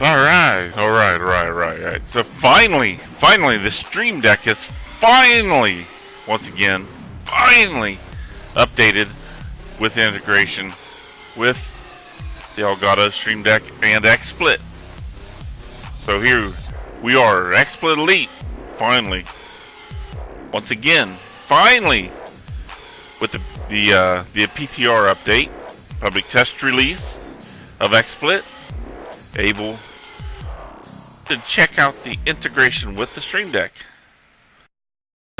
Alright. So finally, the Stream Deck is finally, once again, updated with integration with the Elgato Stream Deck and XSplit. So here we are, XSplit Elite, finally, once again, with the PTR update, public test release of XSplit, able to check out the integration with the Stream Deck.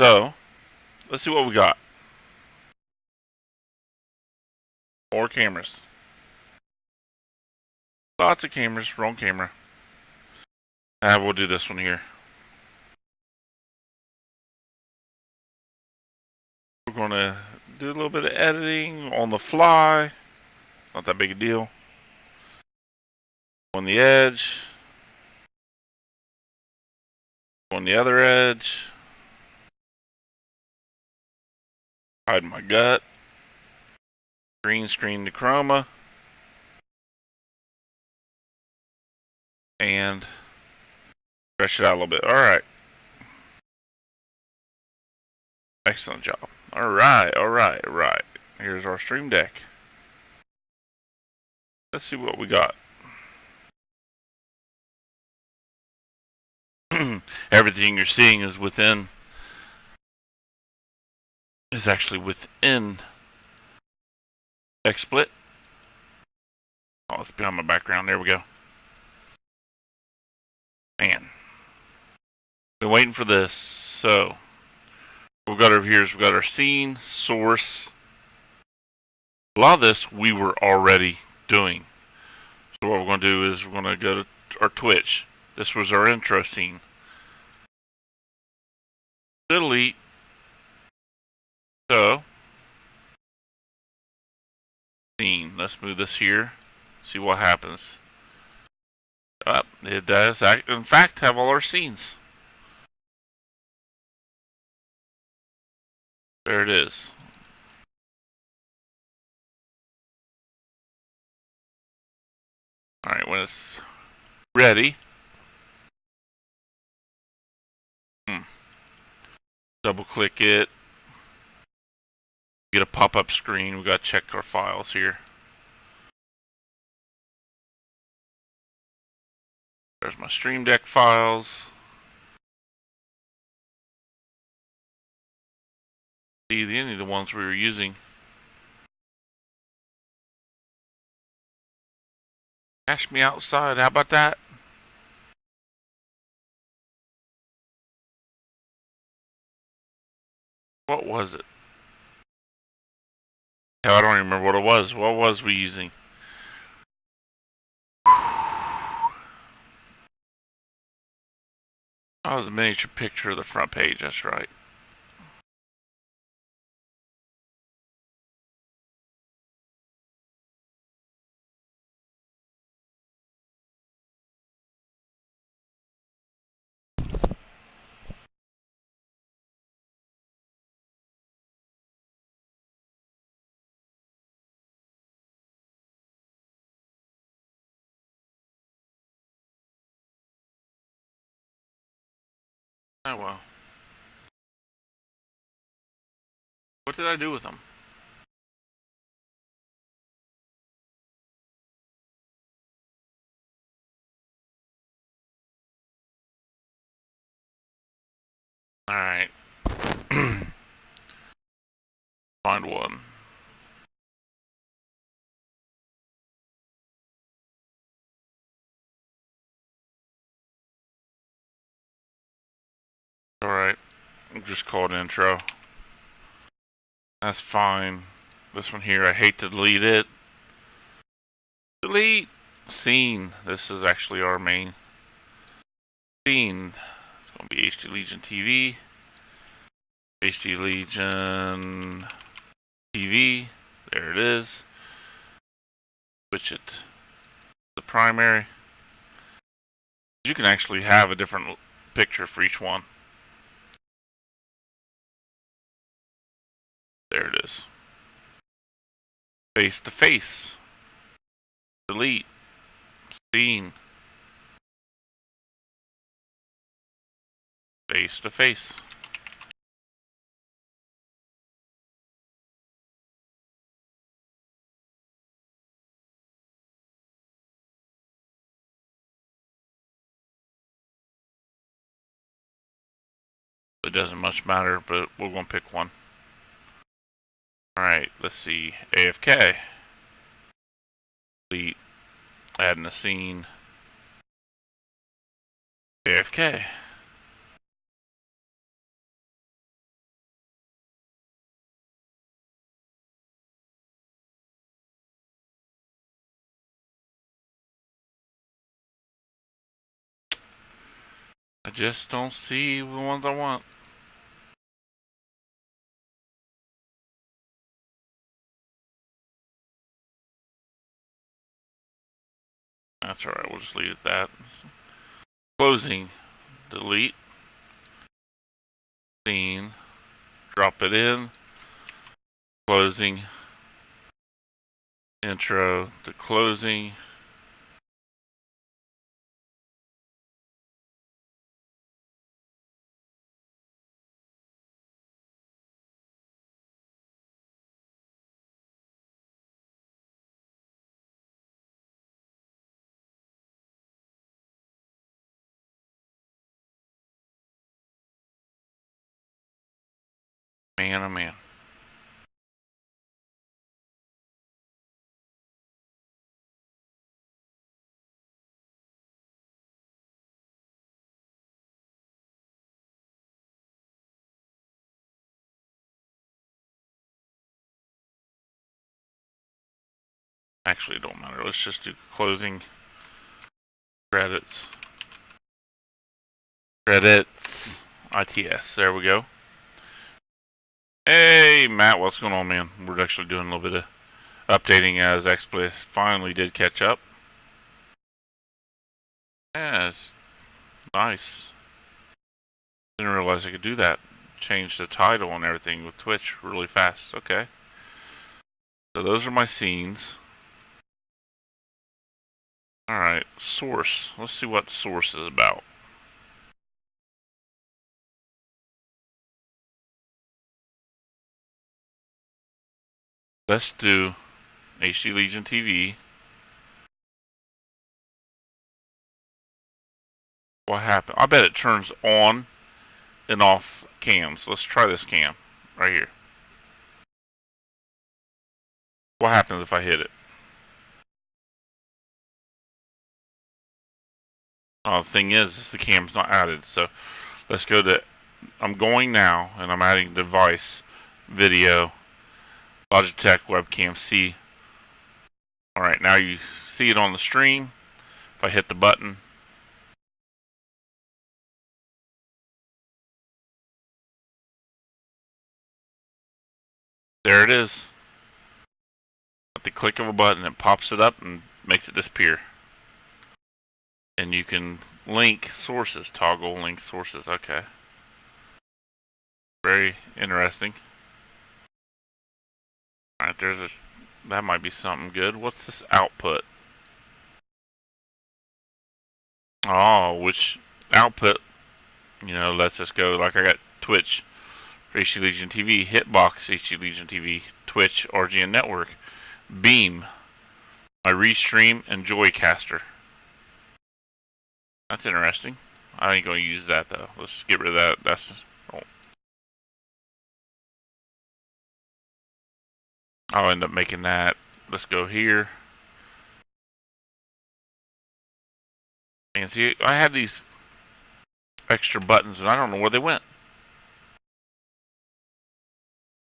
So, let's see what we got. 4 cameras. Lots of cameras, wrong camera. We'll do this one here. We're going to do a little bit of editing on the fly. Not that big a deal. On the edge. On the other edge. Hide my gut. Green screen to chroma. And stretch it out a little bit. Alright. Excellent job. Alright. Here's our Stream Deck. Let's see what we got. Everything you're seeing is actually within XSplit. Oh, it's behind my background. There we go. Man. Been waiting for this. So, what we've got over here is we've got our scene, source. A lot of this we were already doing. So what we're going to do is we're going to go to our Twitch. This was our intro scene. Delete. So, scene. Let's move this here. See what happens. It does, in fact, have all our scenes. There it is. Alright, when it's ready, double click it, get a pop-up screen. We got to check our files here. There's my Stream Deck files. See any of the ones we were using. Cash me outside, how about that? What was it? Hell, I don't even remember what it was. What was we using? Oh, it was a miniature picture of the front page, that's right. Oh well. What did I do with them? Alright. Find one. Alright. Just call it intro. That's fine. This one here, I hate to delete it. Delete! Scene. This is actually our main scene. It's going to be HD Legion TV. HD Legion TV. There it is. switch it to the primary. You can actually have a different picture for each one. There it is. Face to face. Delete. Scene. Face to face. It doesn't much matter, but we're going to pick one. Alright, let's see. AFK. Delete. Adding a scene. AFK. I just don't see the ones I want. That's alright, we'll just leave it at that. Closing. Delete. Scene. Drop it in. Closing. Intro to closing. Man, oh man. Actually, it don't matter. Let's just do closing. Credits. Credits. ITS. There we go. Hey, Matt, what's going on, man? We're actually doing a little bit of updating as XSplit finally did catch up. Yeah, it's nice. Didn't realize I could do that. Change the title and everything with Twitch really fast. Okay. So those are my scenes. Alright, source. Let's see what source is about. Let's do HD Legion TV. What happened? I bet it turns on and off cams. Let's try this cam right here. What happens if I hit it? The thing is the cam's not added. So let's go to, I'm going now and I'm adding device, video, Logitech webcam C. Alright, now you see it on the stream. If I hit the button, there it is. At the click of a button, it pops it up and makes it disappear. And you can link sources, toggle link sources. Okay. Very interesting. Alright, that might be something good. What's this output? Oh, which output, lets us go. Like I got Twitch for HD Legion TV, Hitbox HD Legion TV, Twitch RGN Network, Beam, my Restream, and Joycaster. That's interesting. I ain't going to use that though. Let's get rid of that. That's I'll end up making that. Let's go here. And see, I had these extra buttons and I don't know where they went.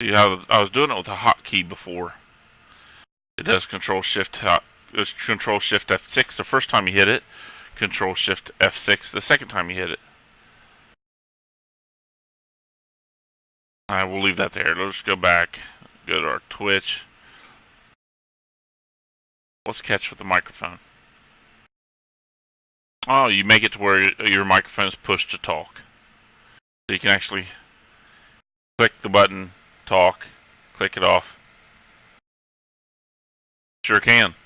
See how I was doing it with a hotkey before. It does Control Shift Control Shift F6 the first time you hit it. Control Shift F6 the second time you hit it. Alright, we'll leave that there. Let's go back. Go to our Twitch. What's the catch with the microphone? Oh, you make it to where your microphone is pushed to talk. So you can actually click the button, talk, click it off. Sure can.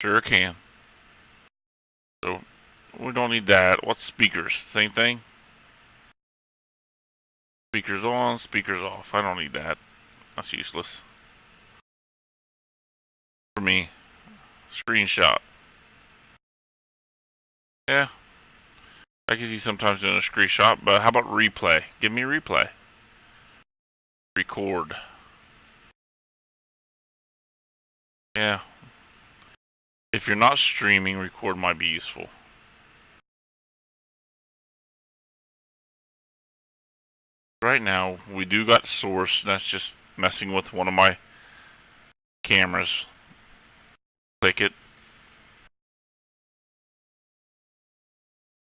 Sure can. So we don't need that. What's speakers? Same thing? Speakers on, speakers off. I don't need that. That's useless. For me. Screenshot. Yeah. I can see sometimes doing a screenshot, but how about replay? Give me a replay. Record. Yeah. If you're not streaming, record might be useful. Right now, we do got source, and that's just messing with one of my cameras. Click it.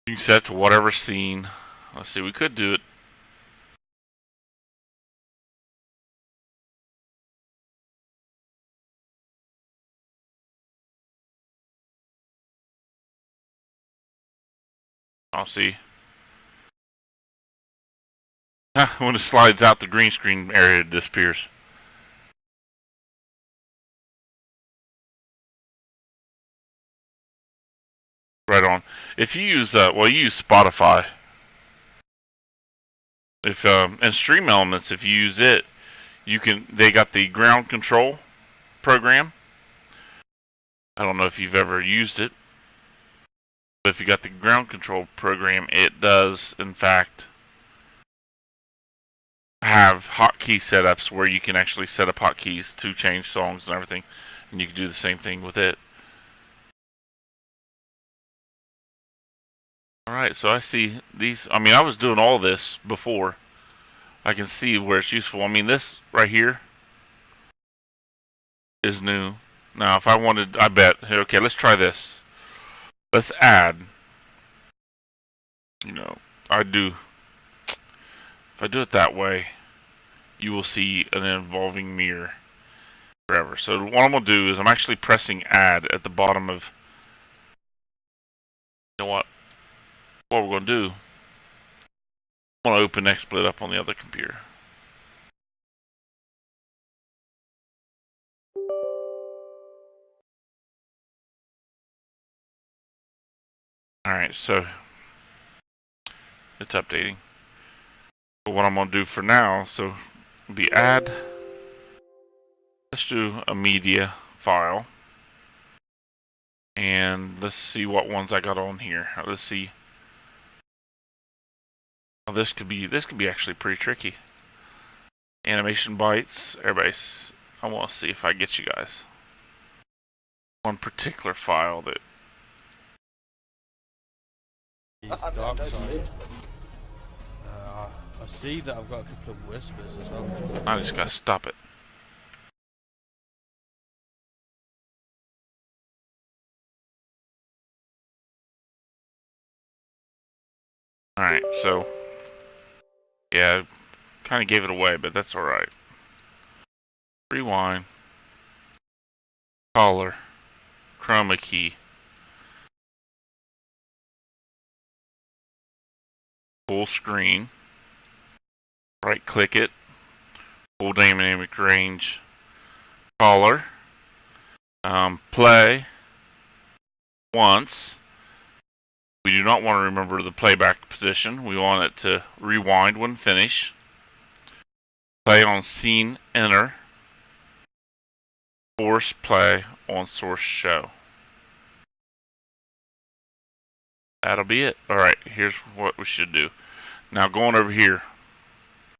You can set it to whatever scene. Let's see, we could do it. I'll see. When it slides out, the green screen area disappears. Right on. If you use, you use Spotify. If and Stream Elements, if you use it, you can. They got the ground control program. I don't know if you've ever used it, but if you got the ground control program, it does in fact have hotkey setups where you can actually set up hotkeys to change songs and everything, and you can do the same thing with it. Alright, so I see these. I mean, I was doing all this before. I can see where it's useful. I mean, this right here is new. Now, if I wanted, I bet, okay, let's try this. Let's add, you know, I do, if I do it that way, you will see an evolving mirror forever. So what I'm going to do is I'm actually pressing add at the bottom of, you know what we're going to do, I'm going to open XSplit up on the other computer. Alright, so it's updating. But what I'm going to do for now, so the add, let's do a media file. And let's see what ones I got on here. Let's see. Oh, this could be actually pretty tricky. Animation bytes, everybody's. I want to see if I get you guys one particular file that. Dark side. I see that I've got a couple of whispers as well. I just gotta stop it. Alright, so. Yeah, kind of gave it away, but that's alright. Rewind. Color. Chroma key. Full screen. Right click it. Full dynamic range. Color. Play. Once. We do not want to remember the playback position. We want it to rewind when finished. Play on scene enter. Force play on source show. That'll be it. Alright, here's what we should do. Now going over here,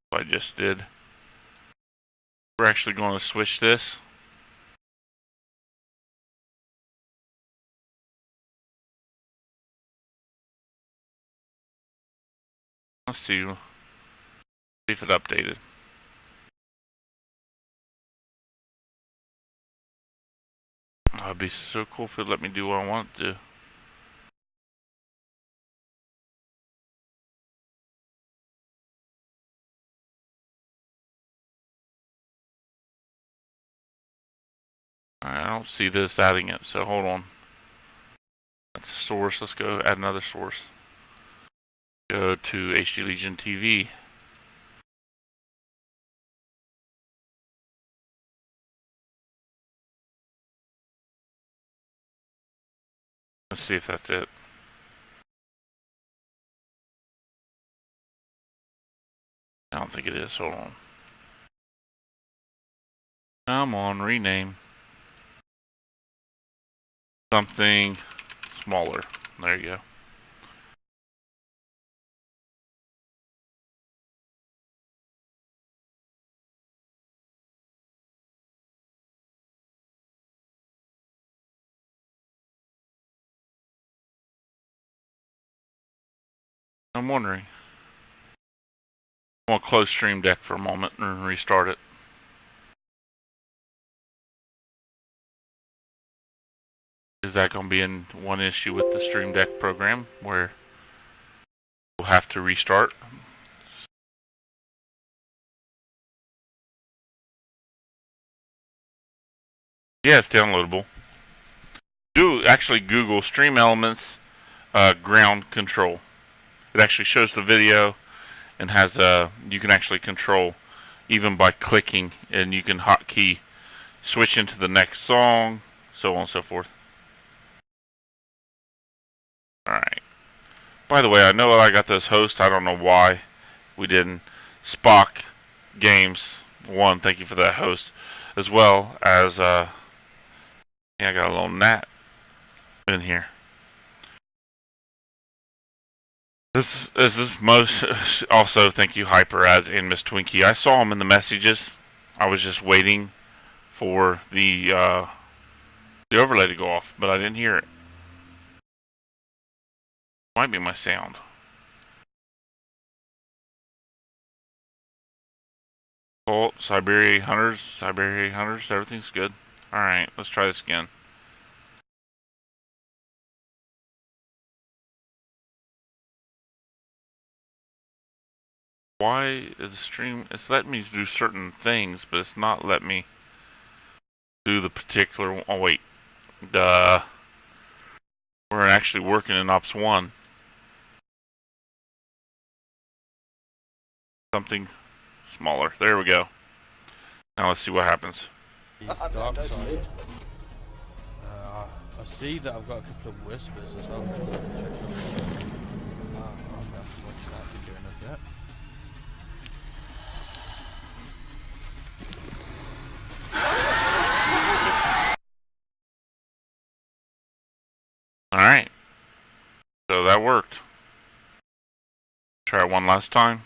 what I just did, we're actually going to switch this. Let's see if it updated. Oh, it'd be so cool if it let me do what I want to do. Alright, I don't see this adding it, so hold on. That's a source. Let's go add another source. Go to HD Legion TV. Let's see if that's it. I don't think it is. Hold on. Come on, rename. Something smaller. There you go. I'm wondering. I'm going to close Stream Deck for a moment and restart it. Is that going to be in one issue with the Stream Deck program where we'll have to restart? Yeah, it's downloadable. Do actually Google Stream Elements ground control. It actually shows the video and has you can actually control even by clicking, and you can hotkey switch into the next song, so on and so forth. Alright. By the way, I know I got this host. I don't know why we didn't. Spock Games 1, thank you for that host. As well as, yeah, I got a little gnat in here. This is most, also thank you Hyperaz and Miss Twinkie. I saw them in the messages. I was just waiting for the overlay to go off, but I didn't hear it. Might be my sound. Colt, Siberia 800s, Siberia 800s, everything's good. Alright, let's try this again. Why is the stream, it's letting me do certain things, but it's not letting me do the particular, oh wait, we're actually working in Ops 1. Something smaller, there we go. Now let's see what happens. Dark side. I see that I've got a couple of whispers as well. Check them. I'll have to watch that video in a bit. Alright. So that worked. Try it one last time.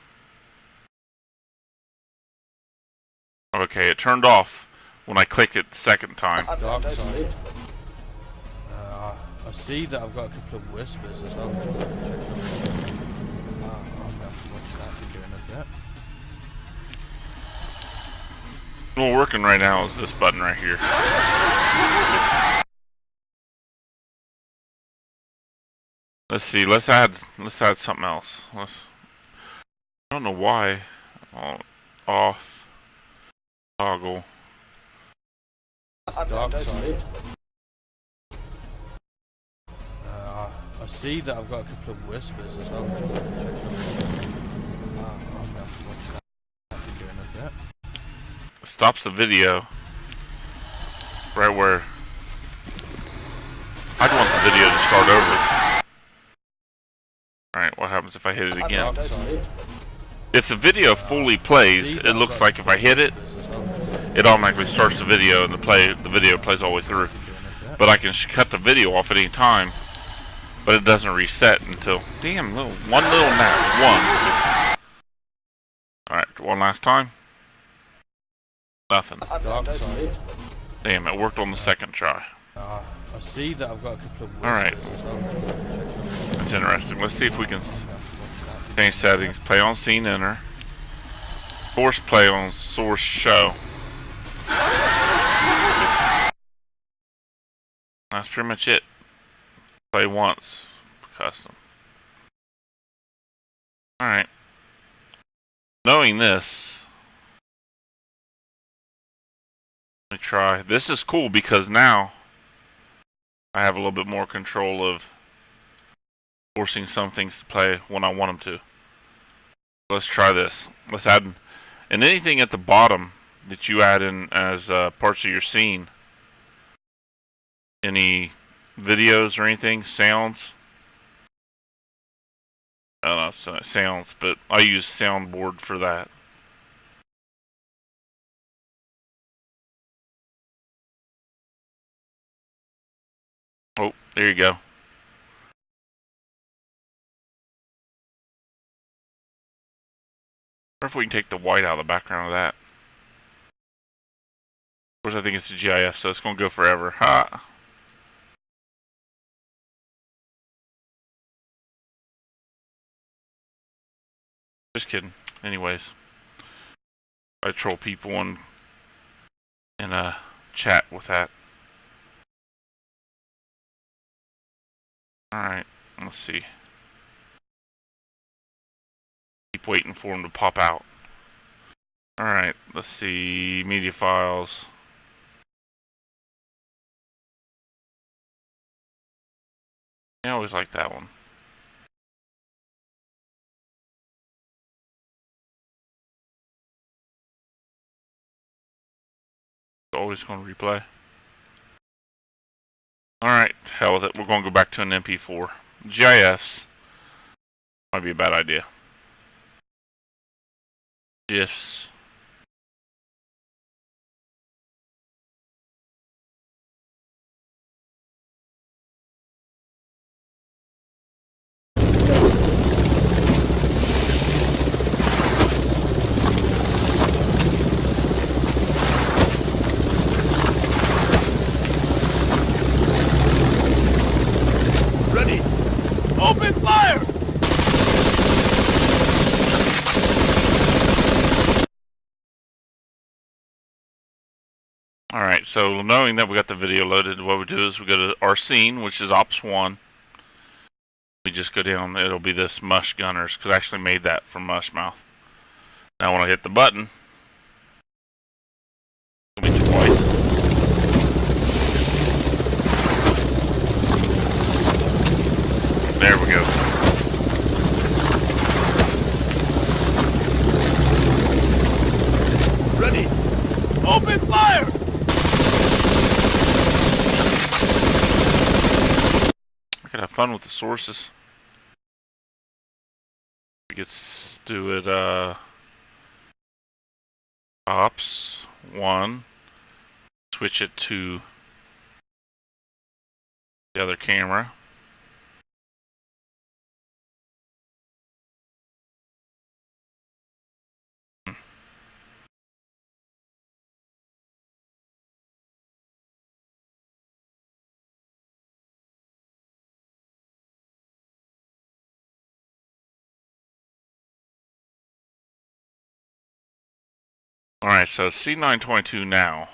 Okay, it turned off when I clicked it the second time. Dark side. I see that I've got a couple of whispers as well. Check them. I'll have to watch that video in a bit. What's working right now is this button right here. Let's see. Let's add something else. I don't know why. Off. Toggle. Dark side. I see that I've got a couple of whispers as well. Check them. I'll have to watch that video in a bit. Stops the video right where I'd want the video to start over. Alright, what happens if I hit it again? If the video fully plays, it looks like if I hit it, it automatically starts the video and the video plays all the way through. But I can cut the video off at any time, but it doesn't reset until, damn, one little nap, one. Alright, one last time. Nothing. Damn, it worked on the second try. I see that I've got a couple of whispers. Alright. As well. That's interesting. Let's see if we can change settings. Play on scene enter. Force play on source show. That's pretty much it. Play once. Custom. Alright. Knowing this, Let me try. This is cool because now I have a little bit more control of forcing some things to play when I want them to. Let's try this. Let's add, and anything at the bottom that you add in as parts of your scene, any videos or anything, sounds. I don't know, sounds, but I use soundboard for that. Oh, there you go. Or if we can take the white out of the background of that. Of course, I think it's a GIF, so it's going to go forever. Ha! Just kidding. Anyways, I troll people and chat with that. Alright, let's see. Keep waiting for them to pop out. Alright, let's see. Media files. I always like that one. Always going to replay. Alright, hell with it. We're going to go back to an MP4. GIFs might be a bad idea. GIFs. Ready! Open fire! Alright, so knowing that we got the video loaded, what we do is we go to our scene, which is Ops 1. We just go down, it'll be this Mush Gunners, because I actually made that from Mushmouth. Now when I hit the button, it'll be twice. There we go. Ready! Open fire! I could have fun with the sources. We could do it, Ops 1. Switch it to the other camera. Alright, so C922 now.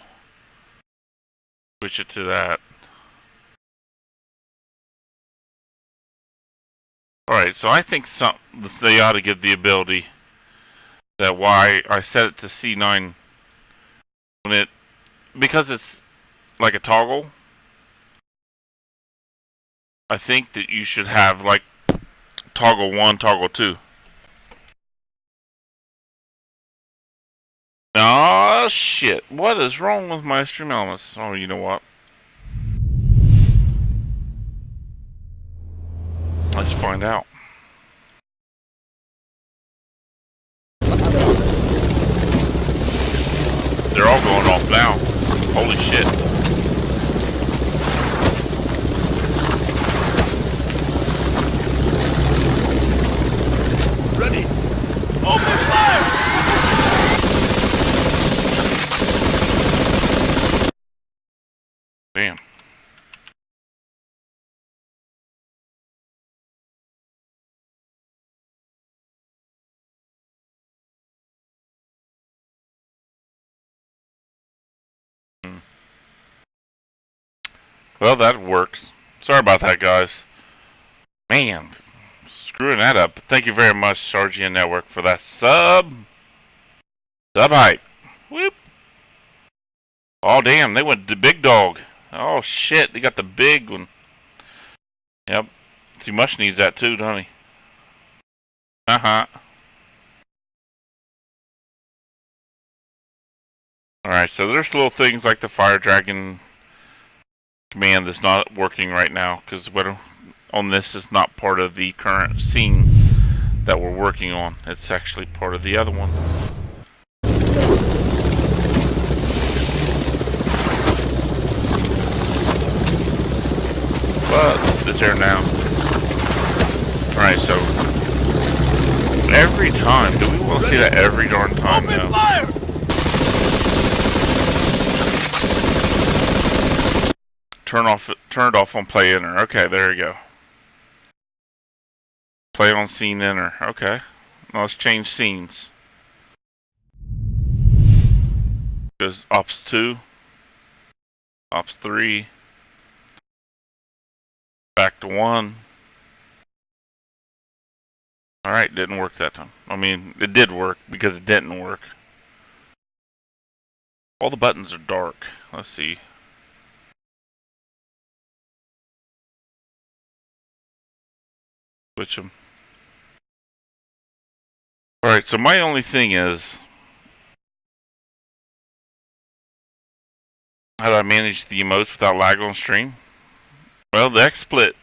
Switch it to that. Alright, so I think they ought to give the ability that why I set it to C9 when because it's like a toggle. I think that you should have like toggle 1, toggle 2. Oh shit, what is wrong with my stream elements? Oh, you know what? Let's find out. They're all going off now. Holy shit. Ready! Open fire! Damn. Well, that works. Sorry about that, guys. Man, screwing that up. Thank you very much, RGN Network, for that sub hype. Whoop. Oh damn, they went to big dog. Oh shit, they got the big one. Yep. See, Mush needs that too, don't he? Uh-huh. Alright, so there's little things like the fire dragon command that's not working right now, because on this is not part of the current scene that we're working on. It's actually part of the other one. But it's there now. Alright, so every time, do we want to see that every darn time now? Turn it off on play enter. Okay, there you go. Play on scene enter. Okay. Now let's change scenes. Goes ops 2, ops 3, back to 1. Alright, didn't work that time. I mean, it did work because it didn't work. All the buttons are dark. Let's see. Switch them. Alright, so my only thing is, how do I manage the emotes without lag on stream? Well, the XSplit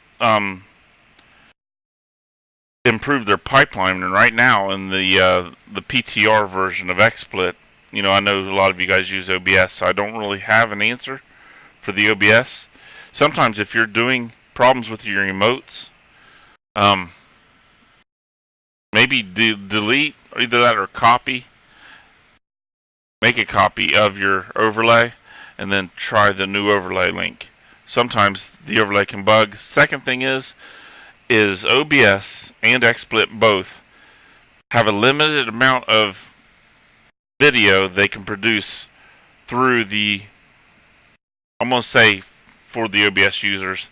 improved their pipeline, and right now in the PTR version of XSplit, you know, I know a lot of you guys use OBS, so I don't really have an answer for the OBS. Sometimes if you're doing problems with your emotes, maybe delete either that or copy. Make a copy of your overlay, and then try the new overlay link. Sometimes the overlay can bug. Second thing is OBS and XSplit both have a limited amount of video they can produce through the, I'm going to say for the OBS users,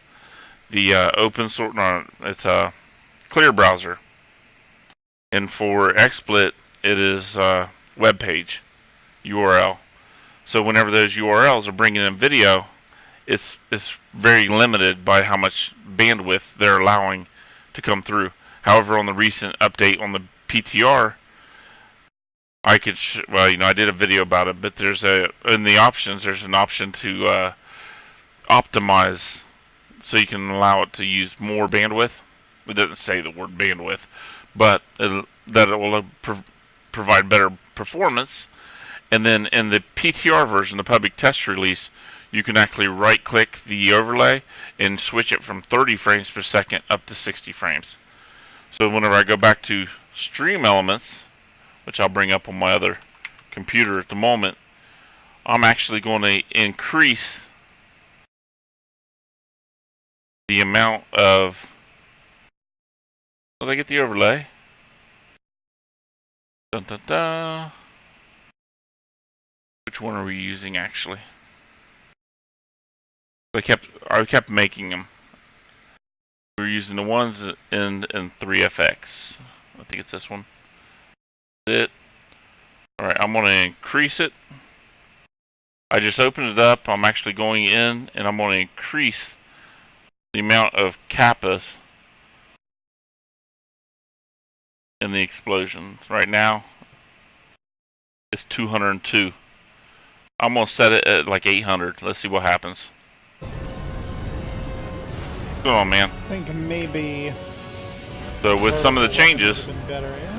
the open source, no, it's a clear browser. And for XSplit, it is web page URL. So whenever those URLs are bringing in video, it's very limited by how much bandwidth they're allowing to come through. However, on the recent update on the PTR, I could, well, you know, I did a video about it, but there's in the options, there's an option to optimize so you can allow it to use more bandwidth. It doesn't say the word bandwidth, but that it will provide better performance. And then in the PTR version, the public test release, you can actually right-click the overlay and switch it from 30 frames per second up to 60 frames. So whenever I go back to Stream Elements, which I'll bring up on my other computer at the moment, I'm actually going to increase the amount of... Did I get the overlay? Dun, dun, dun. Which one are we using actually? I kept making them. We're using the ones in 3FX. I think it's this one. That's it. Alright, I'm going to increase it. I just opened it up. I'm actually going in and I'm going to increase the amount of kappas in the explosions. Right now, it's 202. I'm going to set it at like 800. Let's see what happens. What's going on, man? I think maybe... So with some of the changes... Better, yeah?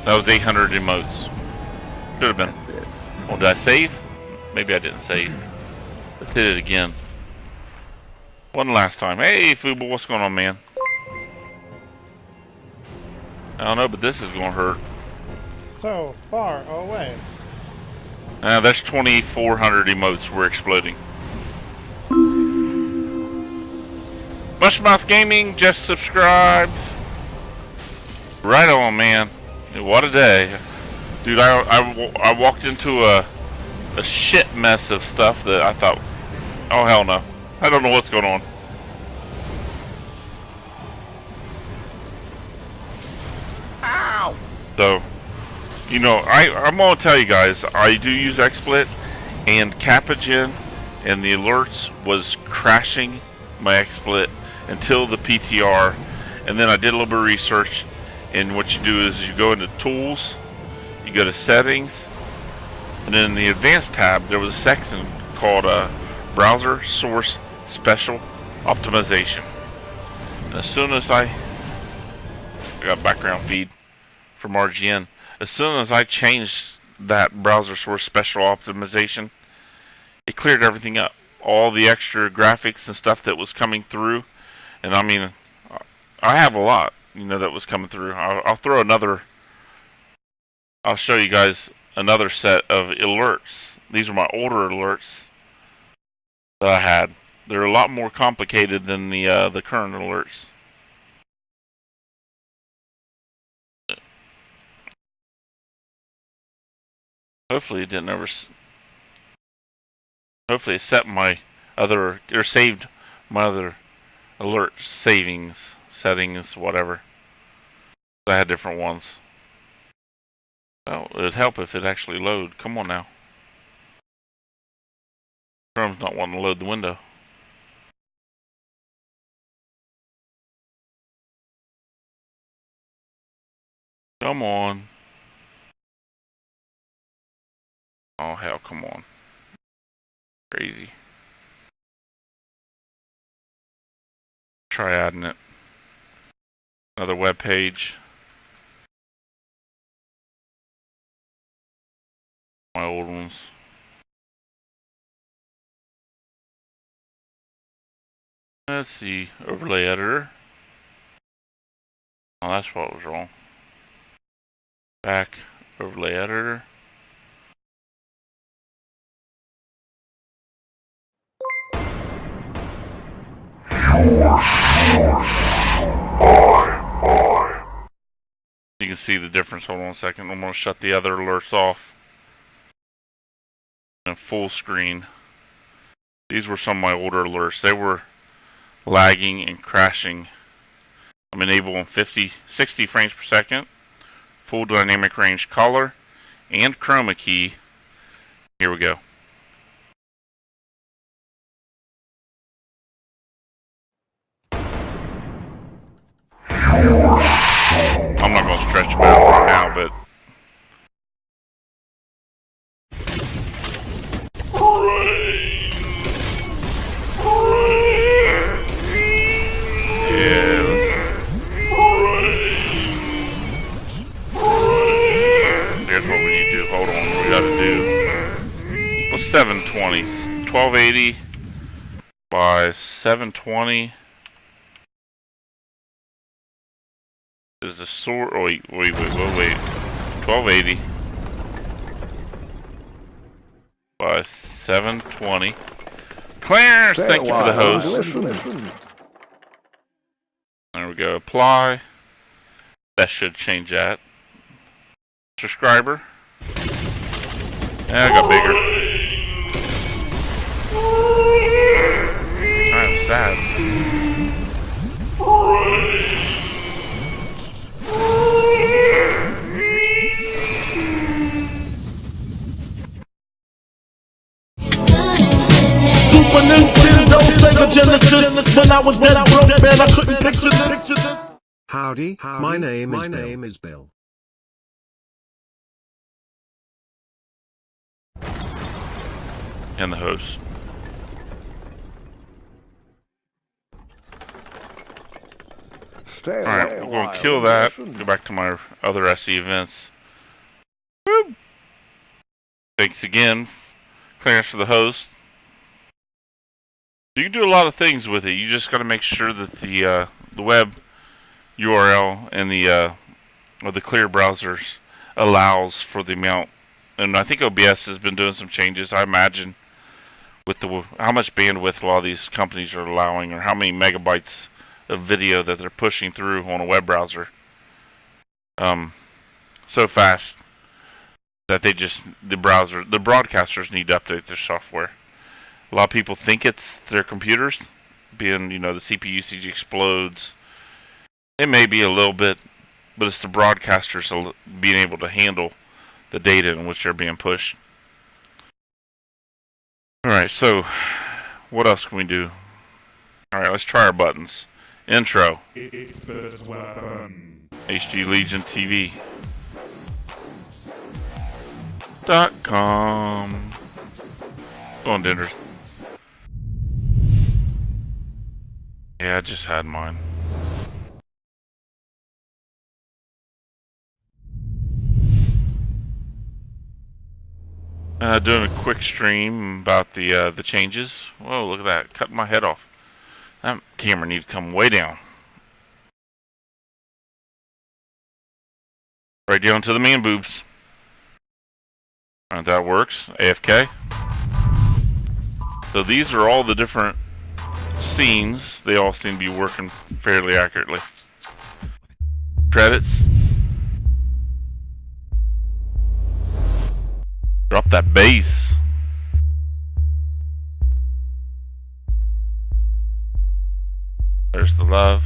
That was 800 emotes. Should have been. That's it. Well, did I save? Maybe I didn't save. Let's hit it again. One last time. Hey, Fubu, what's going on, man? I don't know, but this is going to hurt. So far away. That's 2,400 emotes we're exploding. Mushmouth Gaming, just subscribe. Right on, man. What a day. Dude, I walked into a shit mess of stuff that I thought, oh hell no. I don't know what's going on. So, you know, I'm gonna tell you guys, I do use XSplit, and Capagen and the alerts was crashing my XSplit until the PTR, and then I did a little bit of research, and what you do is you go into Tools, you go to Settings, and then in the Advanced tab, there was a section called Browser Source Special Optimization. And as soon as I got background feed from RGN, as soon as I changed that Browser Source Special Optimization, it cleared everything up. All the extra graphics and stuff that was coming through, and I mean, I have a lot, you know, that was coming through. I'll throw another. I'll show you guys another set of alerts. These are my older alerts that I had. They're a lot more complicated than the current alerts. Hopefully it didn't ever. Hopefully it set my other, or saved my other alert settings, whatever. I had different ones. Well, it'd help if it actually load. Come on now. Chrome's not wanting to load the window. Come on. Oh hell, come on. Crazy. Try adding it. Another web page. My old ones. Let's see. Overlay editor. Oh, that's what was wrong. Back. Overlay editor. You can see the difference. Hold on a second. I'm going to shut the other alerts off. And full screen. These were some of my older alerts. They were lagging and crashing. I'm enabling 60 frames per second. Full dynamic range color. And chroma key. Here we go. I'm not going to stretch them out right now, but here's what we need to do. Hold on, we got to do. What's 720? 1280 by 720 is the source. Oh, wait. 1280 by 720. Clarence, thank you for the host. There we go. Apply. That should change that. Subscriber. Yeah, I got bigger. I'm sad. Super Nintendo, Sega Genesis. When I was dead, I broke, man, I couldn't picture this. Howdy, my name is Bill. And the host. Alright, we're going to kill that. Go back to my other SE events. Woo! Thanks again, Clarence, for the host. You can do a lot of things with it. You just got to make sure that the web URL and the clear browsers allows for the amount. And I think OBS has been doing some changes. I imagine with how much bandwidth a lot of these companies are allowing, or how many megabytes of video that they're pushing through on a web browser. So fast that the broadcasters need to update their software. A lot of people think it's their computers, being, the CPU usage explodes. It may be a little bit, but it's the broadcasters being able to handle the data in which they're being pushed. Alright, so what else can we do? Alright, let's try our buttons. Intro. HD Legion TV. .com. Go on, Denders. Yeah, I just had mine. Doing a quick stream about the changes. Whoa, look at that. Cutting my head off. That camera needs to come way down. Right down to the man boobs. Alright, that works. AFK. So these are all the different scenes. They all seem to be working fairly accurately. Credits. Drop that bass. There's the love.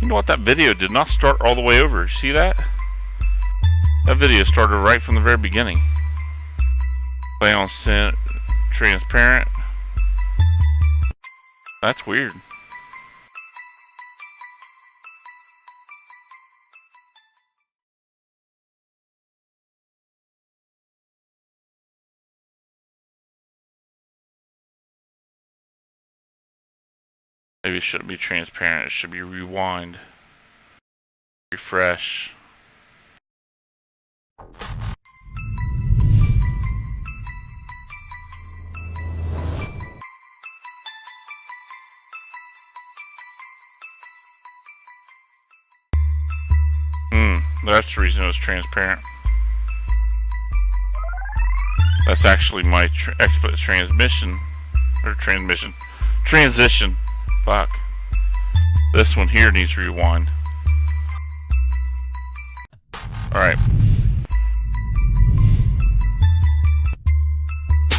You know what? That video did not start all the way over. See that? That video started right from the very beginning. Play on transparent. That's weird. Maybe it shouldn't be transparent. It should be rewind. Refresh. That's the reason it was transparent. That's actually my transition. Fuck. This one here needs to rewind. Alright.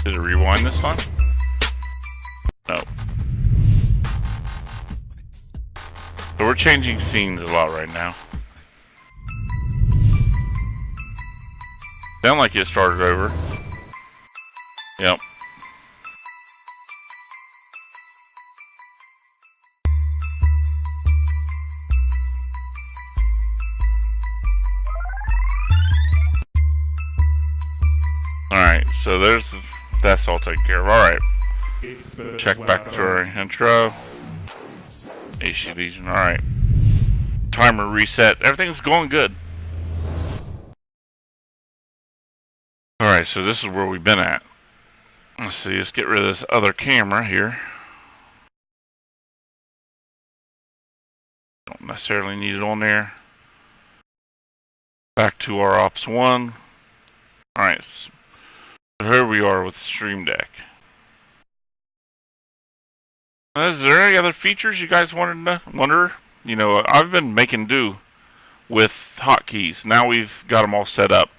Did it rewind this time? No. So we're changing scenes a lot right now. Sound like it started over. Yep. Alright, so that's all taken care of. Alright. Check back to our intro. AC Legion, alright. Timer reset. Everything's going good. Alright, so this is where we've been at. Let's see, let's get rid of this other camera here. Don't necessarily need it on there. Back to our Ops 1. Alright, so here we are with Stream Deck. Is there any other features you guys wonder? You know, I've been making do with hotkeys. Now we've got them all set up.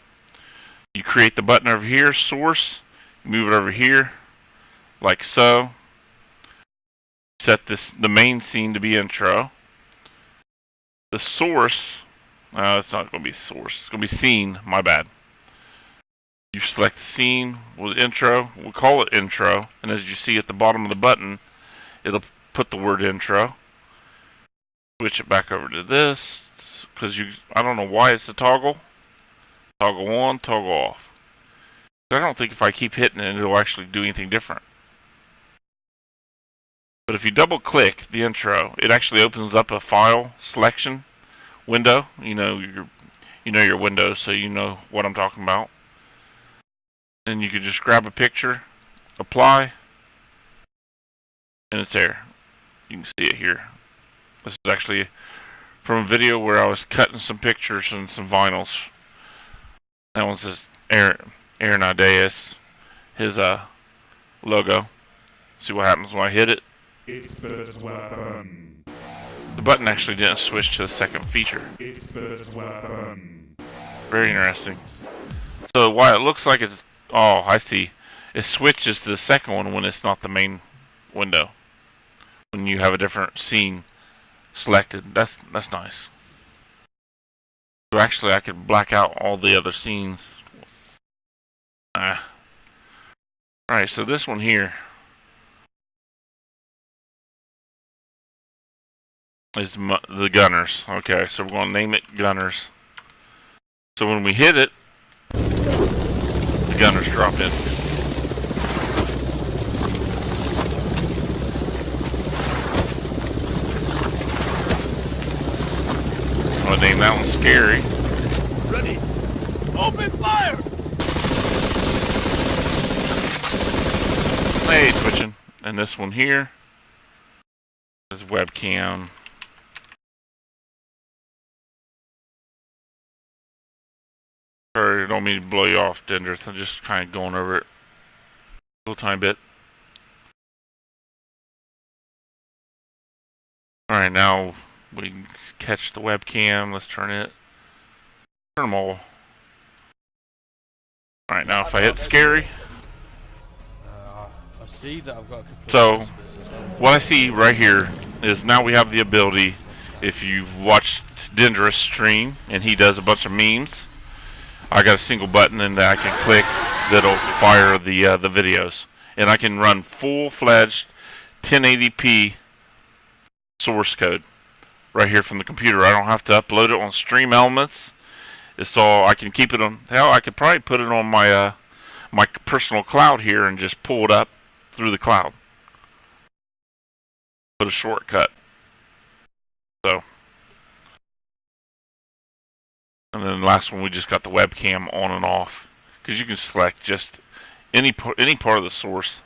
You create the button over here, source, move it over here, like so. Set the main scene to be intro. The source, it's not going to be source, it's going to be scene, my bad. You select the scene with intro, we'll call it intro, and as you see at the bottom of the button, it'll put the word intro. Switch it back over to this, because I don't know why it's a toggle. Toggle on, toggle off. I don't think if I keep hitting it, it'll actually do anything different. But if you double click the intro, it actually opens up a file selection window. You know your Windows, so you know what I'm talking about. And you can just grab a picture, apply, and it's there. You can see it here. This is actually from a video where I was cutting some pictures and some vinyls. That one says Aaron Ideas, his logo. See what happens when I hit it. The button actually didn't switch to the second feature. Very interesting. So why it looks like it's, oh, I see. It switches to the second one when it's not the main window. When you have a different scene selected. That's nice. So actually, I could black out all the other scenes. Alright, so this one here is the gunners. Okay, so we're going to name it gunners. So when we hit it, the gunners drop in. I'm going to name that one Scary. Ready. Open fire! Hey, twitching. And this one here is webcam. Sorry, I don't mean to blow you off, Dendrith. I'm just kind of going over it a little tiny bit. Alright, now we can catch the webcam. Let's turn it. Turn them all. Alright, now if I hit Scary. I see that I've got a couple So, of whispers as well. what I see right here is now we have the ability, if you've watched Dendrith's stream and he does a bunch of memes, I got a single button and I can click that'll fire the videos. And I can run full-fledged 1080p source code right here from the computer. I don't have to upload it on Stream Elements. It's all, I can keep it on, hell, I could probably put it on my my personal cloud here and just pull it up through the cloud. Put a shortcut. So, and then the last one we just got the webcam on and off, because you can select just any part of the source.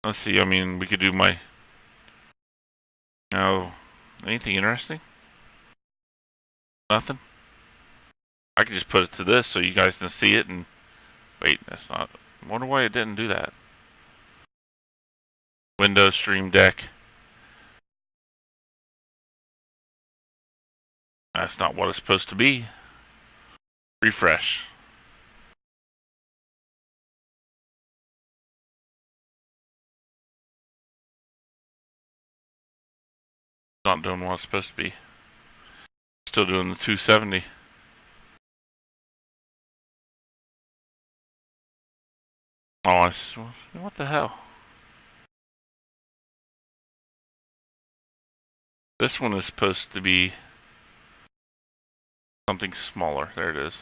Let's see. I mean, we could do my. No, anything interesting? Nothing. I could just put it to this so you guys can see it and. Wait, that's not. I wonder why it didn't do that. Windows Stream Deck. That's not what it's supposed to be. Refresh. Not doing what it's supposed to be. Still doing the 270. Oh, what the hell? This one is supposed to be something smaller. There it is.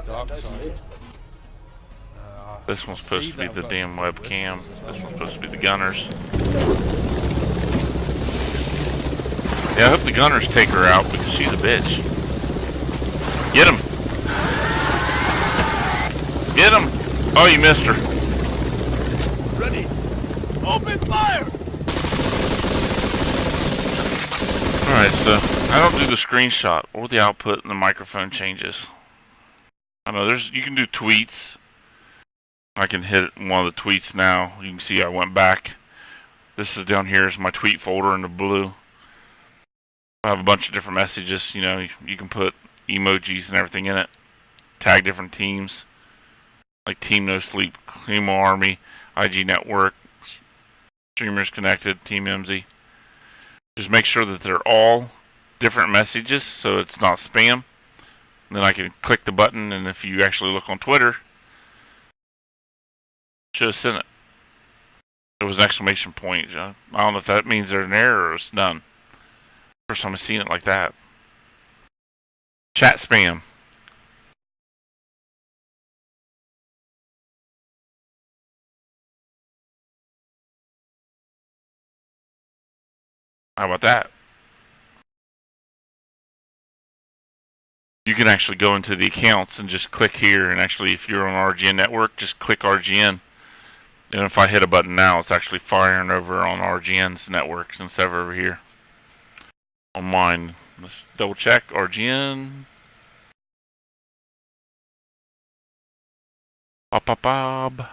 Dark side. This one's supposed to be the damn webcam. This one's supposed to be the gunners. Yeah, I hope the gunners take her out because she's a bitch. Get him! Get him! Oh, you missed her. Ready. Open fire! Alright, so I don't do the screenshot or the output and the microphone changes. I know you can do tweets. I can hit one of the tweets now. You can see I went back. This is down here is my tweet folder in the blue. I have a bunch of different messages. You know, you can put emojis and everything in it. Tag different teams. Like Team No Sleep, Emo Army, IG Network, Streamers Connected, Team MZ. Just make sure that they're all different messages so it's not spam. And then I can click the button, and if you actually look on Twitter, it should have sent it. It was an exclamation point. I don't know if that means there's an error or it's done. First time I've seen it like that. Chat spam. How about that? You can actually go into the accounts and just click here, and actually if you're on RGN Network, just click RGN. And if I hit a button now, it's actually firing over on RGN's networks instead of over here. On mine. Let's double check RGN. Bob, bob, bob.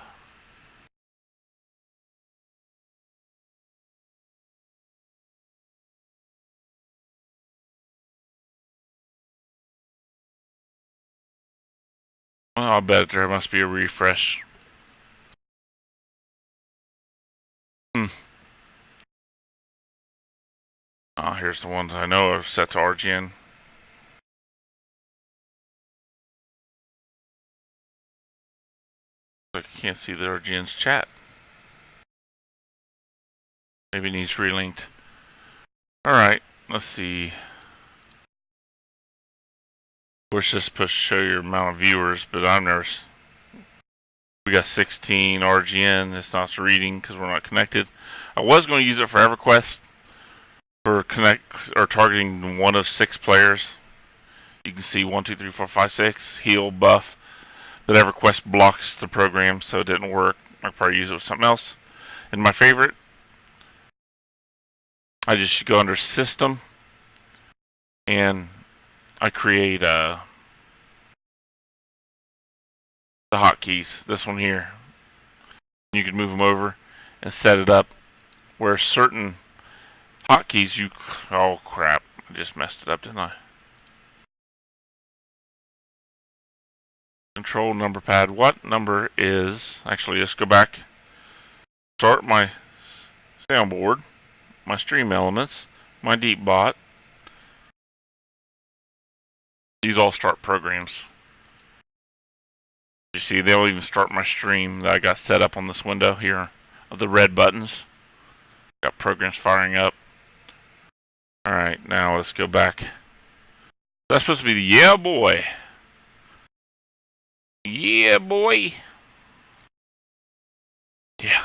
Well, I bet there must be a refresh. Here's the ones I know are set to RGN. I can't see the RGN's chat. Maybe it needs relinked. Alright, let's see. Wish this push show your amount of viewers, but I've never. We got 16 RGN. It's not reading because we're not connected. I was going to use it for EverQuest for connect or targeting one of 6 players. You can see 1, 2, 3, 4, 5, 6 heal buff, but EverQuest blocks the program, so it didn't work. I'll probably use it with something else. And my favorite, I just go under System, and I create the hotkeys. This one here. You can move them over and set it up where certain hotkeys you. Oh crap! I just messed it up, didn't I? Control number pad. What number is? Actually, let's go back. Start my soundboard, my stream elements, my deep bot. These all start programs. You see, they'll even start my stream that I got set up on this window here of the red buttons. Got programs firing up. Alright, now let's go back. That's supposed to be the yeah boy. Yeah boy. Yeah.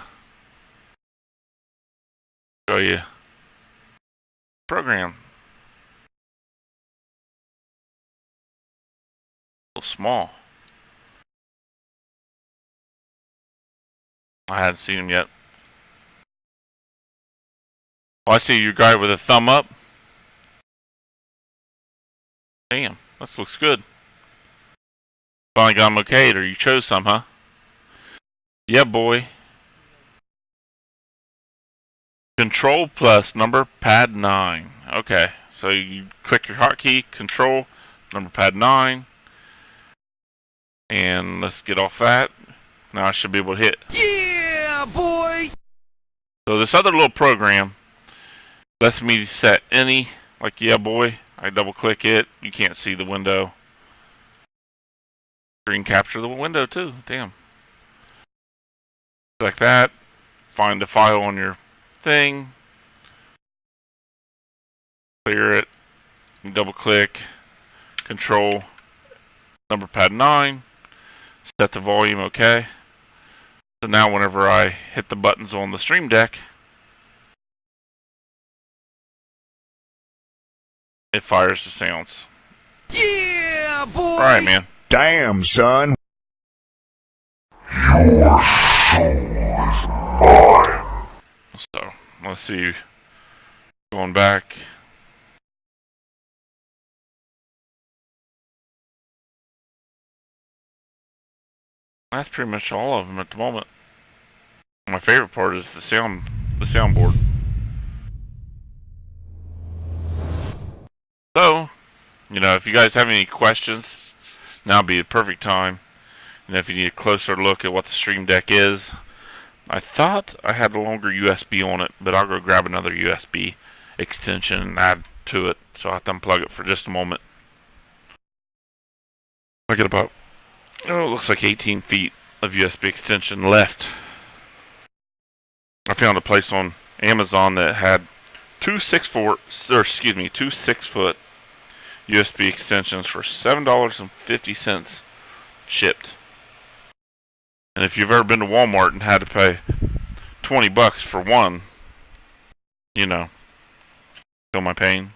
Show you. Program. A little small. I hadn't seen him yet. Oh, I see your guy with a thumb up. Damn, that looks good. Finally got him okayed, or you chose some, huh? Yeah, boy. Control plus number pad 9. Okay, so you click your hotkey, control, number pad 9. And let's get off that. Now I should be able to hit. Yeah, boy! So this other little program lets me set any, like yeah boy, I double click it, you can't see the window. Screen capture the window too, damn. Like that, find the file on your thing, clear it, you double click, control, number pad 9, set the volume okay. So now whenever I hit the buttons on the stream deck, it fires the sounds. Yeah, boy! Alright, man. Damn, son. So, let's see. Going back. That's pretty much all of them at the moment. My favorite part is the soundboard. So, you know, if you guys have any questions, now would be a perfect time. And if you need a closer look at what the Stream Deck is, I thought I had a longer USB on it, but I'll go grab another USB extension and add to it. So I have to unplug it for just a moment. I get about, oh, it looks like 18 feet of USB extension left. I found a place on Amazon that had two 6-foot USB extensions for $7.50 shipped. And if you've ever been to Walmart and had to pay $20 for one, you know, feel my pain.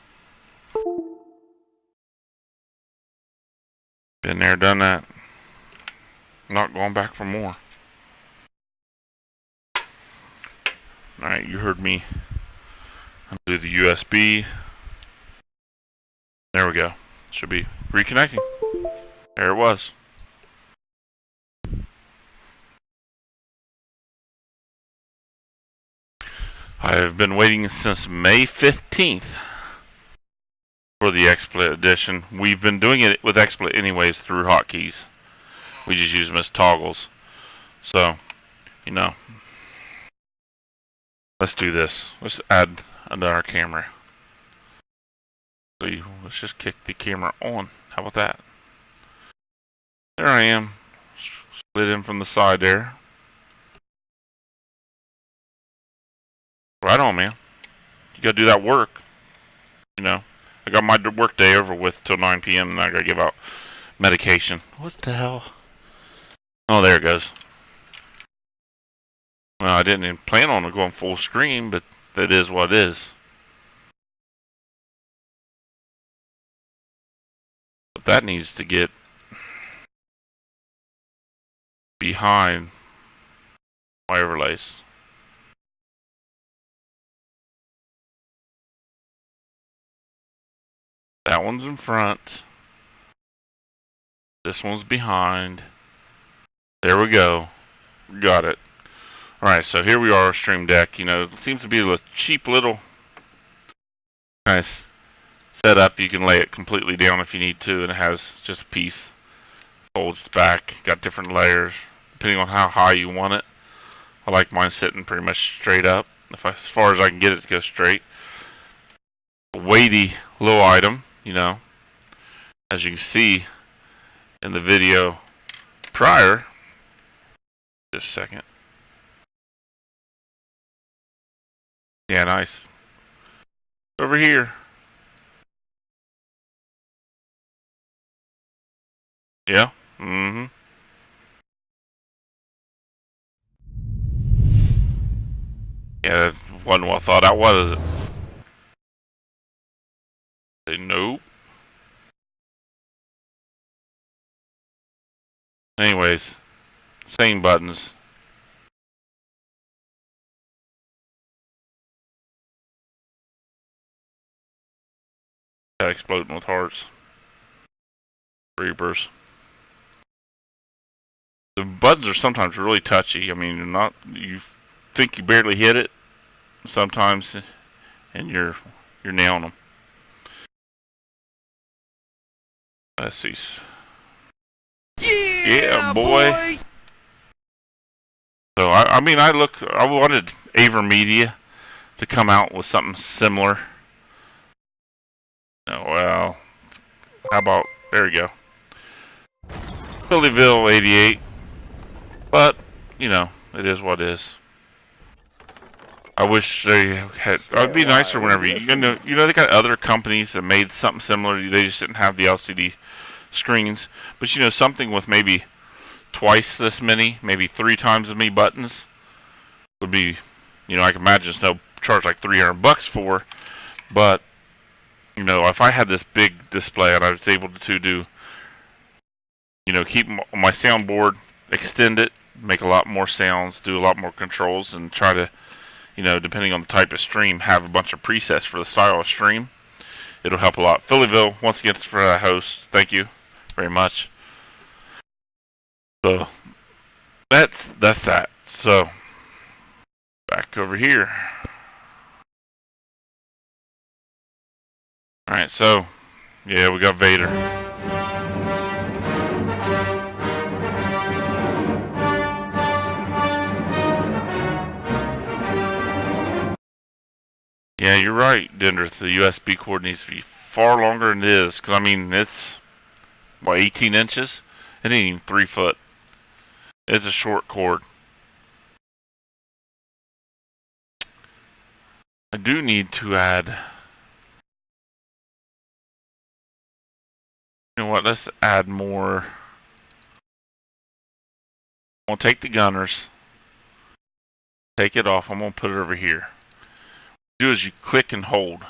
Been there, done that. Not going back for more. Alright, you heard me. Undo the USB. There we go. Should be reconnecting. There it was. I've been waiting since May 15th for the XSplit edition. We've been doing it with XSplit anyways through hotkeys. We just use them as toggles. So, you know, let's do this. Let's add another camera. Let's just kick the camera on. How about that? There I am. Slid in from the side there. Right on, man. You gotta do that work. You know, I got my work day over with till 9 p.m. and I gotta give out medication. What the hell? Oh, there it goes. Well, I didn't even plan on it going full screen, but that is what it is. But that needs to get behind my overlays. That one's in front. This one's behind. There we go. Got it. Alright, so here we are, Stream Deck. You know, it seems to be a cheap little kind of setup. You can lay it completely down if you need to, and it has just a piece. Folds back. Got different layers, depending on how high you want it. I like mine sitting pretty much straight up. As far as I can get it to go straight. A weighty little item, you know. As you can see in the video prior. Just a second. Yeah, nice. Over here. Yeah. Mm-hmm. Yeah, that wasn't what I thought that was, is it? Nope. Anyways, same buttons. Exploding with hearts. Reapers. The buttons are sometimes really touchy. I mean, you think you barely hit it sometimes, and you're nailing them. Let's see. Yeah, boy. So I mean, I wanted AverMedia to come out with something similar. Oh, well, how about, there we go. Phillyville 88. But, you know, it is what it is. I wish they had, it'd be nicer whenever you know, they got other companies that made something similar. They just didn't have the LCD screens. But, you know, something with maybe twice this many, maybe 3 times as many buttons would be, you know, I can imagine they'll charge like $300 for. But, you know, if I had this big display and I was able to do, you know, keep my soundboard, extend it, make a lot more sounds, do a lot more controls, and try to, you know, depending on the type of stream, have a bunch of presets for the style of stream. It'll help a lot. Phillyville, once again, for the host, thank you very much. So, that's that. So, back over here. Alright, so, yeah, we got Vader. Yeah, you're right, Dendrith. The USB cord needs to be far longer than it is. Because, I mean, it's, what, 18 inches? It ain't even 3 foot. It's a short cord. I do need to add... You know what, let's add more... I'm going to take the gunners. Take it off. I'm going to put it over here. What you do is you click and hold.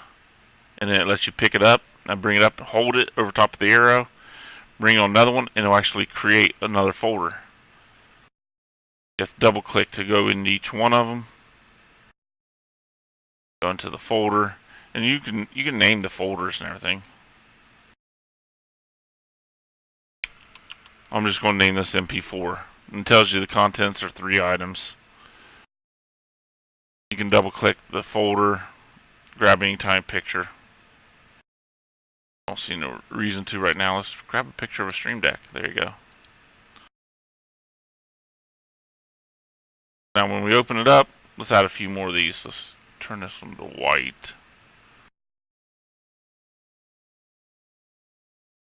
And then it lets you pick it up. And bring it up and hold it over top of the arrow. Bring on another one and it'll actually create another folder. You have to double click to go into each one of them. Go into the folder. And you can name the folders and everything. I'm just going to name this MP4. And it tells you the contents are 3 items. You can double click the folder, grab any time picture. I don't see no reason to right now. Let's grab a picture of a Stream Deck. There you go. Now when we open it up, let's add a few more of these. Let's turn this one to white.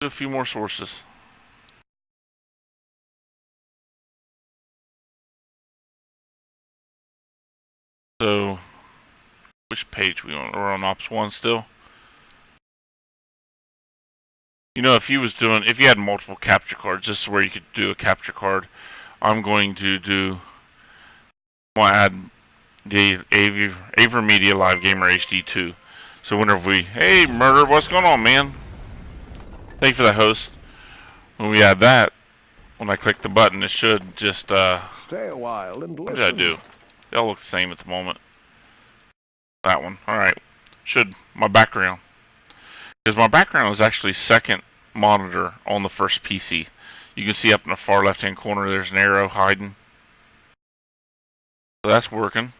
Do a few more sources. So, which page we on? We're on Ops 1 still. You know, if you had multiple capture cards, this is where you could do a capture card. I'm going to add the AverMedia Live Gamer HD 2. So whenever hey Murder, what's going on, man? Thank you for the host. When we add that, when I click the button, it should just stay a while and listen. What did I do? They all look the same at the moment. That one. Alright. My background. Because my background is actually second monitor on the first PC. You can see up in the far left hand corner there's an arrow hiding. So that's working.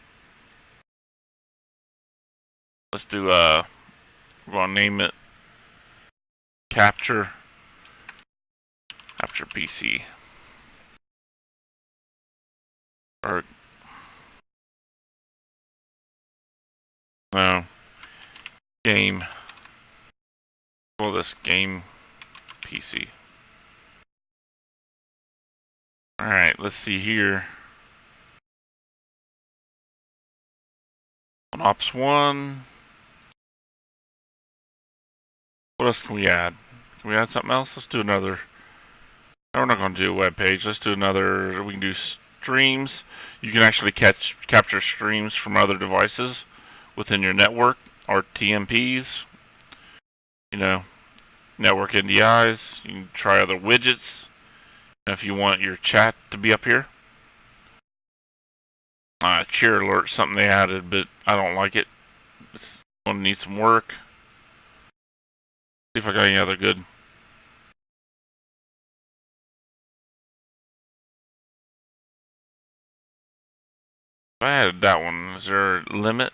Let's do we're gonna name it Capture PC. Or no. Game. Well, this game PC. Alright, let's see here. On Ops 1. What else can we add? Can we add something else? Let's do another. No, we're not going to do a web page. Let's do another. We can do streams. You can actually capture streams from other devices within your network or TMPs. You know, network NDIs. You can try other widgets. If you want your chat to be up here. Cheer alert, something they added, but I don't like it. It's going to need some work. See if I got any other good. If I added that one, is there a limit?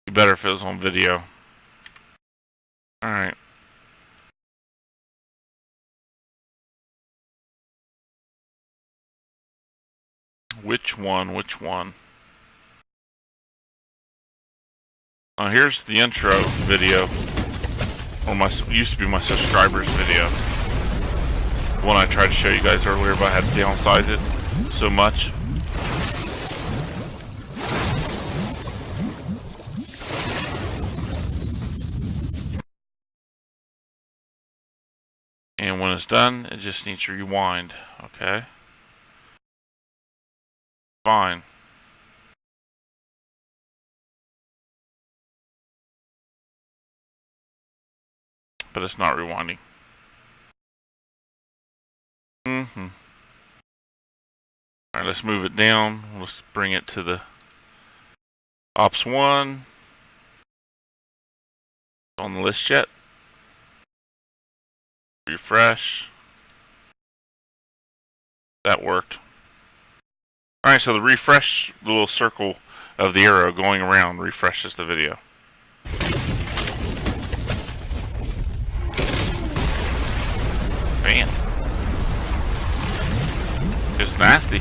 Be better if it was on video. Alright. Which one? Here's the intro video. Or used to be my subscribers video. The one I tried to show you guys earlier, but I had to downsize it so much. And when it's done, it just needs to rewind. Okay. Fine. But it's not rewinding. Alright, let's move it down. Let's bring it to the Ops 1. On the list yet? Refresh. That worked. Alright, so the refresh, the little circle of the arrow going around refreshes the video. Man. It's nasty.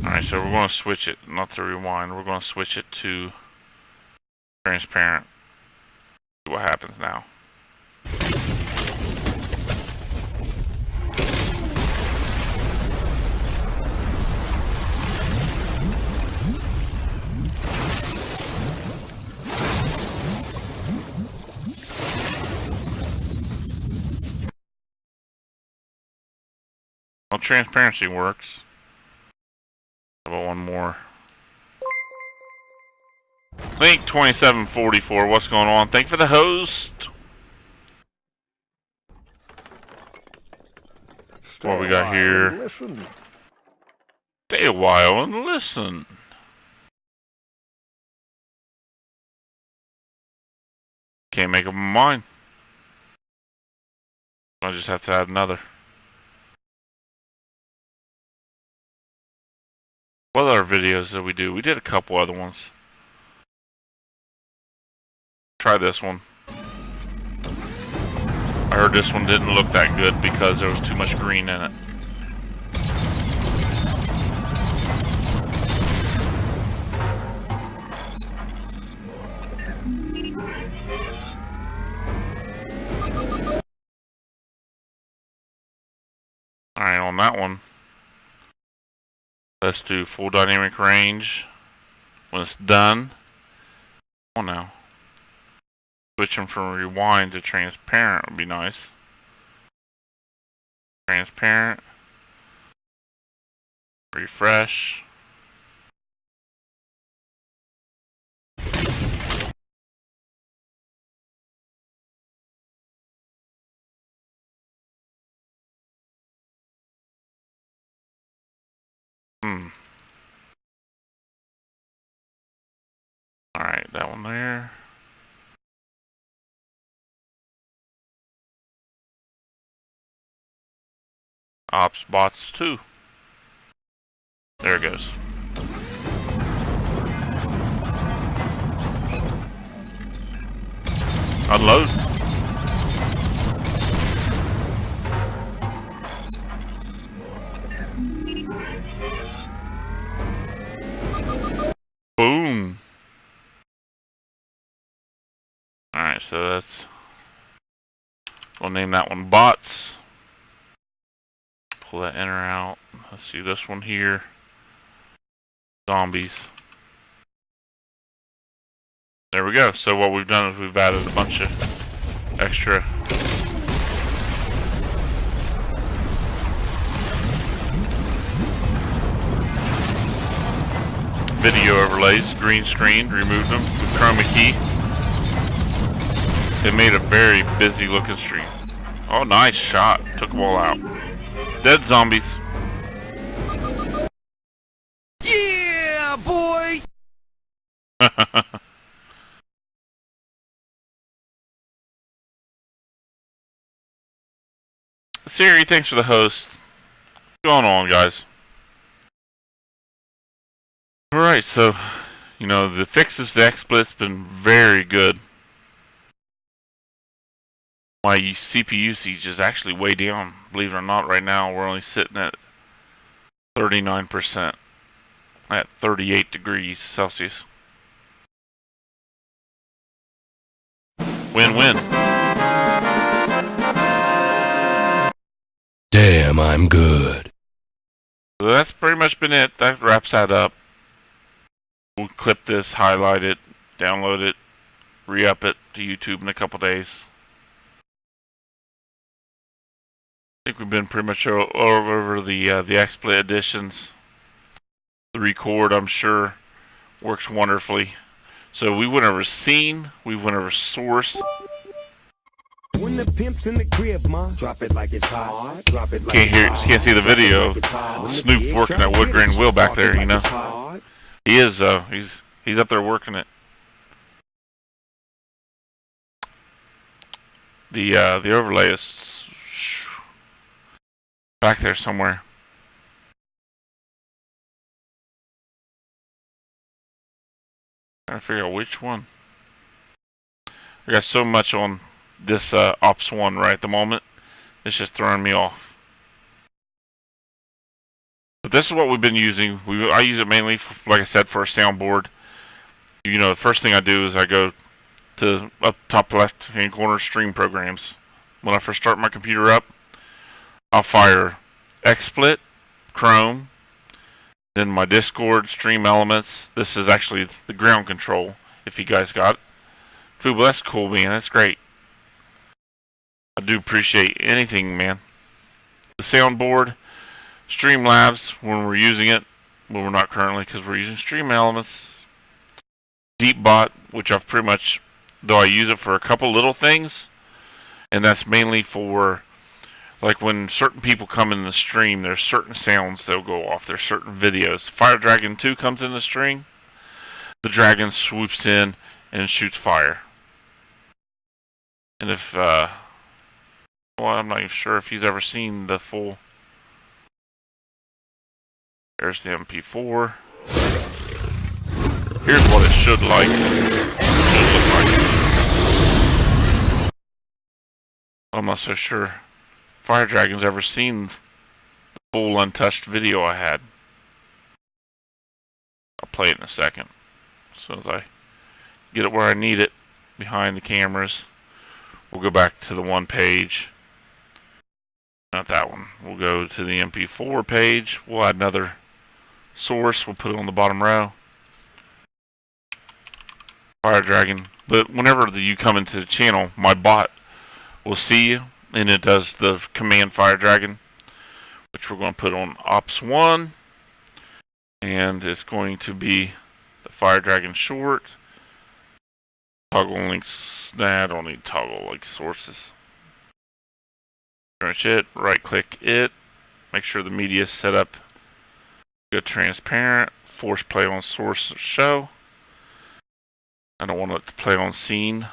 Alright, so we're going to switch it, not to rewind, we're going to switch it to transparent. See what happens now. Well, transparency works. How about one more? Link 2744, what's going on? Thank you for the host. What we got here? Listen. Stay a while and listen. Can't make up my mind. I just have to add another. What other videos did we do? We did a couple other ones. Try this one. I heard this one didn't look that good because there was too much green in it. Alright, on that one, let's do full dynamic range. When it's done, oh now, switching from rewind to transparent would be nice. Transparent, refresh. Alright, that one there. Ops bots 2. There it goes. Unload. Boom. Alright, so that's... we'll name that one bots. Pull that enter out. Let's see this one here. Zombies. There we go. So what we've done is we've added a bunch of extra video overlays, green screen, removed them with chroma key. It made a very busy looking stream. Oh, nice shot. Took them all out. Dead zombies. Yeah, boy! Siri, thanks for the host. What's going on, guys? Alright, so, you know, the fixes to XSplit's been very good. My CPU usage is actually way down. Believe it or not, right now we're only sitting at 39% at 38 degrees Celsius. Win-win. Damn, I'm good. So that's pretty much been it. That wraps that up. We'll clip this, highlight it, download it, re-up it to YouTube in a couple days. I think we've been pretty much all over the XSplit editions. The record, I'm sure, works wonderfully. So we went over scene, we went over source. When the pimp's in the crib, ma, drop it like it's hot. Drop it like Can't see the video. Snoop working that wood grain wheel back there, you know. He is he's up there working it. The overlay is back there somewhere. Trying to figure out which one. I got so much on this Ops 1 right at the moment. It's just throwing me off. But this is what we've been using. I use it mainly, like I said, for a soundboard. You know, the first thing I do is I go to up top left hand corner, stream programs. When I first start my computer up, I'll fire XSplit, Chrome, then my Discord, Stream Elements. This is actually the ground control, if you guys got it. Fubo, that's cool, man. That's great. I do appreciate anything, man. The soundboard, Streamlabs, when we're using it, when we're not currently, because we're using Stream Elements. DeepBot, which I've pretty much, though I use it for a couple little things, and that's mainly for, like when certain people come in the stream, there's certain sounds that'll go off. There's certain videos. Fire Dragon 2 comes in the stream. The dragon swoops in and shoots fire. And if, well, I'm not even sure if he's ever seen the full. There's the MP4. Here's what it should like. I'm not so sure Fire Dragon's ever seen the full untouched video I had. I'll play it in a second. As soon as I get it where I need it, behind the cameras, we'll go back to the one page. Not that one. We'll go to the MP4 page. We'll add another source. We'll put it on the bottom row. Fire Dragon. But whenever you come into the channel, my bot will see you, and it does the command Fire Dragon, which we're going to put on Ops 1. And it's going to be the Fire Dragon short. Toggle links. Nah, I don't need toggle link sources. Pretty much it. Right click it. Make sure the media is set up. Go transparent. Force play on source show. I don't want it to play on scene.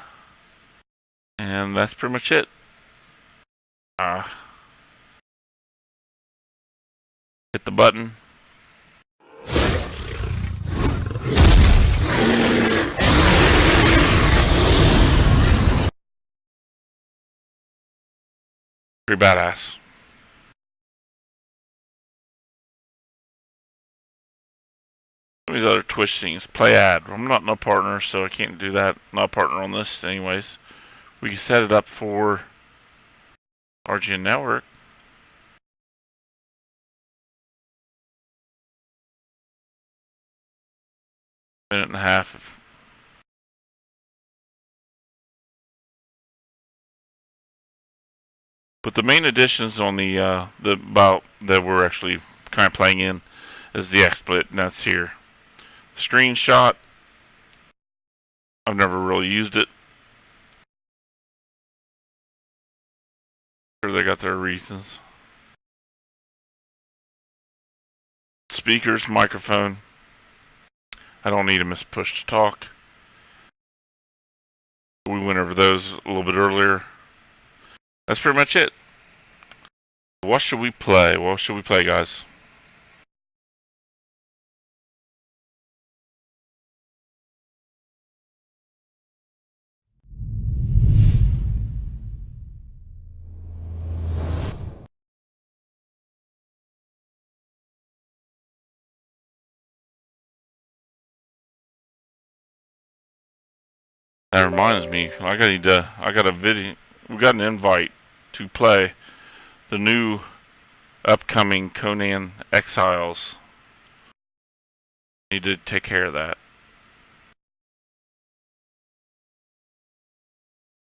And that's pretty much it. Hit the button. Pretty badass. These other Twitch scenes. Play ad. I'm not no partner, so I can't do that. Not a partner on this anyways. We can set it up for RGN Network. Minute and a half. But the main additions on the that we're actually kind of playing in is the XSplit, and that's here. Screenshot. I've never really used it. Sure, they got their reasons. Speakers, microphone. I don't need them as push to talk. We went over those a little bit earlier. That's pretty much it. What should we play? What should we play, guys? That reminds me, I got a video. We got an invite to play the new upcoming Conan Exiles. Need to take care of that.